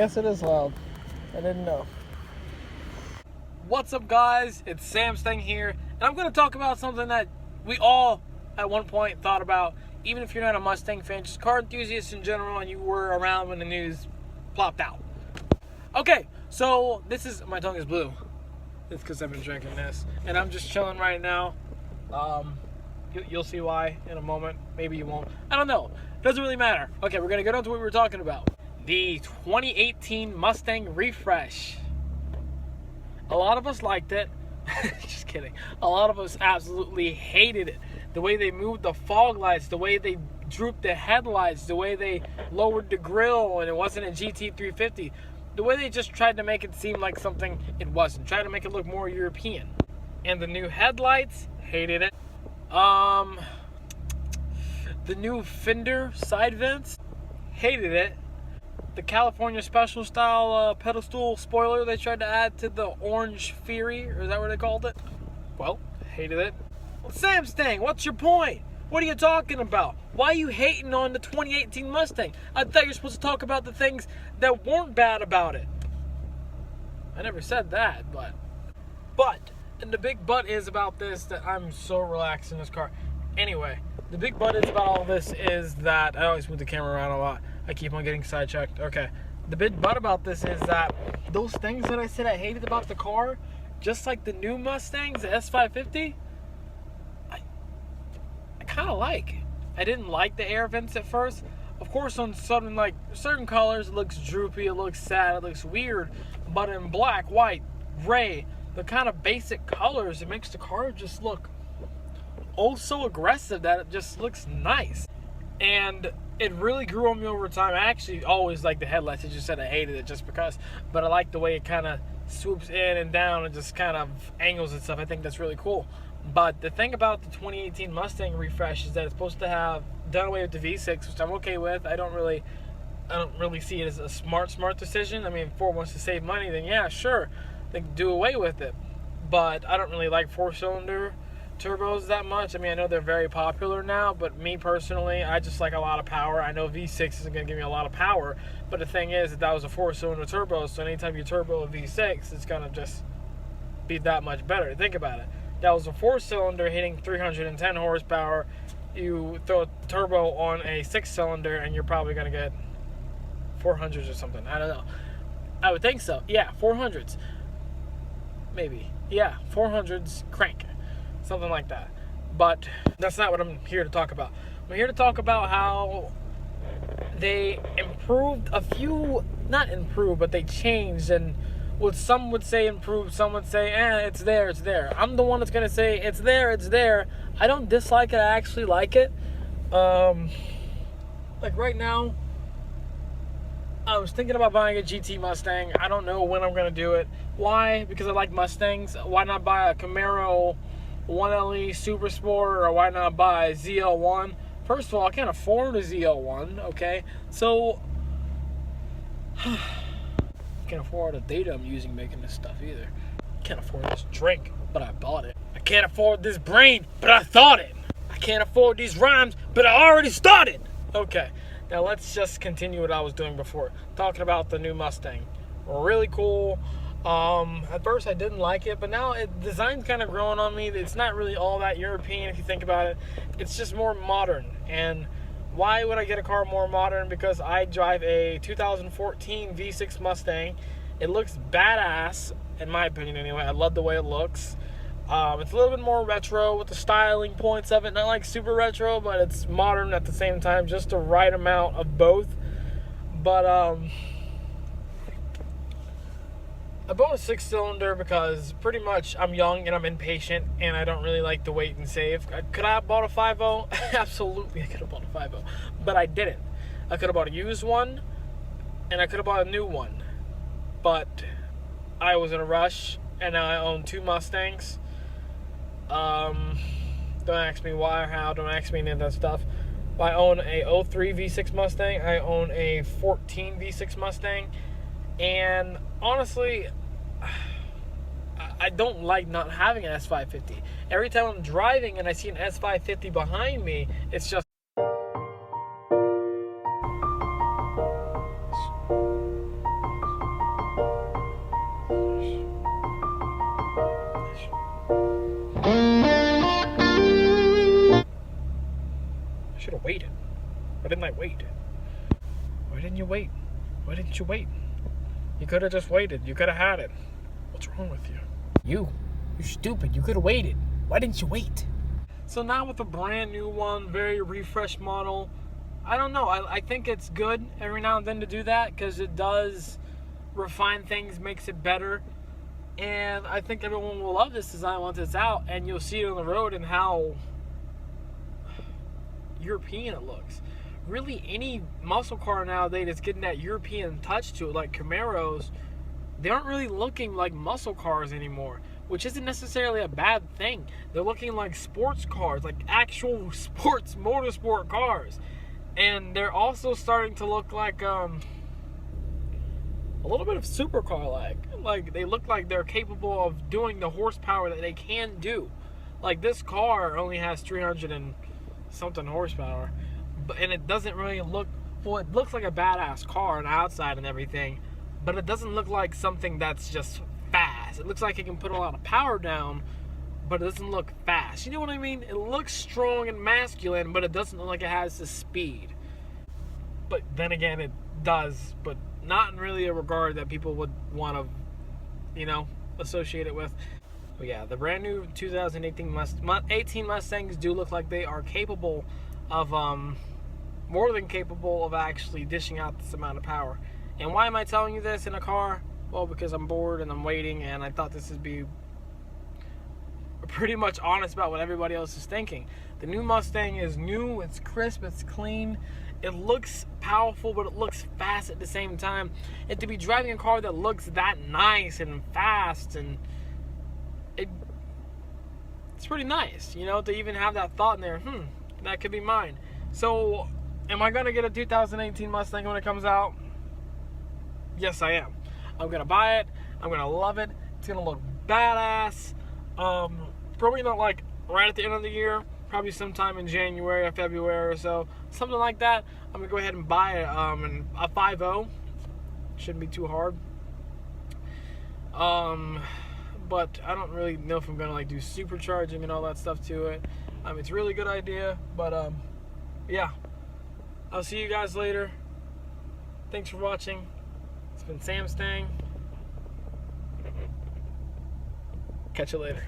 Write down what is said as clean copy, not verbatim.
guess it is loud. I didn't know. What's up, guys? It's Mustang here, and I'm going to talk about something that we all at one point thought about, even if you're not a Mustang fan, just car enthusiasts in general, and you were around when the news plopped out. Okay, so my tongue is blue. It's because I've been drinking this, and I'm just chilling right now. You'll see why in a moment. Maybe you won't. I don't know. Doesn't really matter. Okay, we're going to get on to what we were talking about. The 2018 Mustang refresh. A lot of us liked it. Just kidding. A lot of us absolutely hated it. The way they moved the fog lights, the way they drooped the headlights, the way they lowered the grille and it wasn't a GT350. The way they just tried to make it seem like something it wasn't. Tried to make it look more European. And the new headlights, hated it. The new fender side vents, hated it. The California special style pedestal spoiler they tried to add to the Orange Fury, or is that what they called it? Well, hated it. Well, Mustang, what's your point? What are you talking about? Why are you hating on the 2018 Mustang? I thought you were supposed to talk about the things that weren't bad about it. I never said that, but, and the big but is about this that I'm so relaxed in this car. Anyway, the big but is about all this is that, I always move the camera around a lot. I keep on getting sidetracked. Okay. The big but about this is that those things that I said I hated about the car, just like the new Mustangs, the S550, I kind of like. I didn't like the air vents at first. Of course, on certain colors, it looks droopy, it looks sad, it looks weird. But in black, white, gray, the kind of basic colors, it makes the car just look oh so aggressive that it just looks nice. And it really grew on me over time. I actually always liked the headlights. I just said I hated it just because. But I like the way it kind of swoops in and down and just kind of angles and stuff. I think that's really cool. But the thing about the 2018 Mustang refresh is that it's supposed to have done away with the V6, which I'm okay with. I don't really see it as a smart decision. I mean, if Ford wants to save money, then yeah, sure, they can do away with it. But I don't really like four-cylinder turbos that much. I mean, I know they're very popular now, but me personally, I just like a lot of power. I know V6 isn't going to give me a lot of power, but the thing is that was a four-cylinder turbo, so anytime you turbo a V6, it's going to just be that much better. Think about it. That was a four-cylinder hitting 310 horsepower. You throw a turbo on a six-cylinder, and you're probably going to get 400s or something. I don't know. I would think so. Yeah, 400s. Maybe. Yeah, 400s crank. Something like that. But that's not what I'm here to talk about. I'm here to talk about how they improved a few, not improved, but they changed, and what some would say improved, some would say, it's there. I'm the one that's going to say, it's there. I don't dislike it, I actually like it. Like right now, I was thinking about buying a GT Mustang. I don't know when I'm going to do it. Why? Because I like Mustangs. Why not buy a Camaro 1LE Super Sport, or why not buy a ZL1? First of all, I can't afford a ZL1, okay? So, I can't afford the data I'm using making this stuff either. I can't afford this drink, but I bought it. I can't afford this brain, but I thought it. I can't afford these rhymes, but I already started. Okay, now let's just continue what I was doing before. Talking about the new Mustang. Really cool. At first I didn't like it, but now design's kind of growing on me. It's not really all that European if you think about it. It's just more modern. And why would I get a car more modern? Because I drive a 2014 V6 Mustang. It looks badass, in my opinion anyway. I love the way it looks. It's a little bit more retro with the styling points of it. Not like super retro, but it's modern at the same time. Just the right amount of both. But, I bought a six-cylinder because pretty much I'm young and I'm impatient and I don't really like to wait and save. Could I have bought a 5.0? Absolutely, I could have bought a 5.0, but I didn't. I could have bought a used one and I could have bought a new one, but I was in a rush and now I own two Mustangs. Don't ask me why or how, don't ask me any of that stuff. I own a 03 V6 Mustang, I own a 14 V6 Mustang. And honestly, I don't like not having an S550. Every time I'm driving and I see an S550 behind me, it's just waited? Why didn't I wait? Why didn't you wait? Why didn't you wait? You could have just waited. You could have had it. What's wrong with you? You're stupid. You could have waited. Why didn't you wait? So now with a brand new one, very refreshed model, I don't know. I think it's good every now and then to do that because it does refine things, makes it better. And I think everyone will love this design once it's out, and you'll see it on the road and how European it looks. Really, any muscle car nowadays that's getting that European touch to it, like Camaros, they aren't really looking like muscle cars anymore, which isn't necessarily a bad thing. They're looking like sports cars, like actual sports motorsport cars. And they're also starting to look like a little bit of supercar like they look like they're capable of doing the horsepower that they can do. Like this car only has 300 and something horsepower, and it doesn't really look, well, it looks like a badass car on the outside and everything, but it doesn't look like something that's just fast. It looks like it can put a lot of power down, but it doesn't look fast. You know what I mean? It looks strong and masculine, but it doesn't look like it has the speed. But then again, it does, but not in really a regard that people would want to, associate it with. But yeah, the brand new 2018 Mustangs do look like they are capable of, more than capable of actually dishing out this amount of power. And why am I telling you this in a car? Well, because I'm bored and I'm waiting, and I thought this would be pretty much honest about what everybody else is thinking. The new Mustang is new, it's crisp, it's clean. It looks powerful, but it looks fast at the same time. And to be driving a car that looks that nice and fast, and it's pretty nice, to even have that thought in there. That could be mine. So, am I going to get a 2018 Mustang when it comes out? Yes, I am. I'm going to buy it. I'm going to love it. It's going to look badass. Probably not like right at the end of the year. Probably sometime in January or February or so. Something like that. I'm going to go ahead and buy a 5.0. Shouldn't be too hard. But I don't really know if I'm going to do supercharging and all that stuff to it. It's a really good idea. But yeah. I'll see you guys later. Thanks for watching. It's been Sam Stang. Catch you later.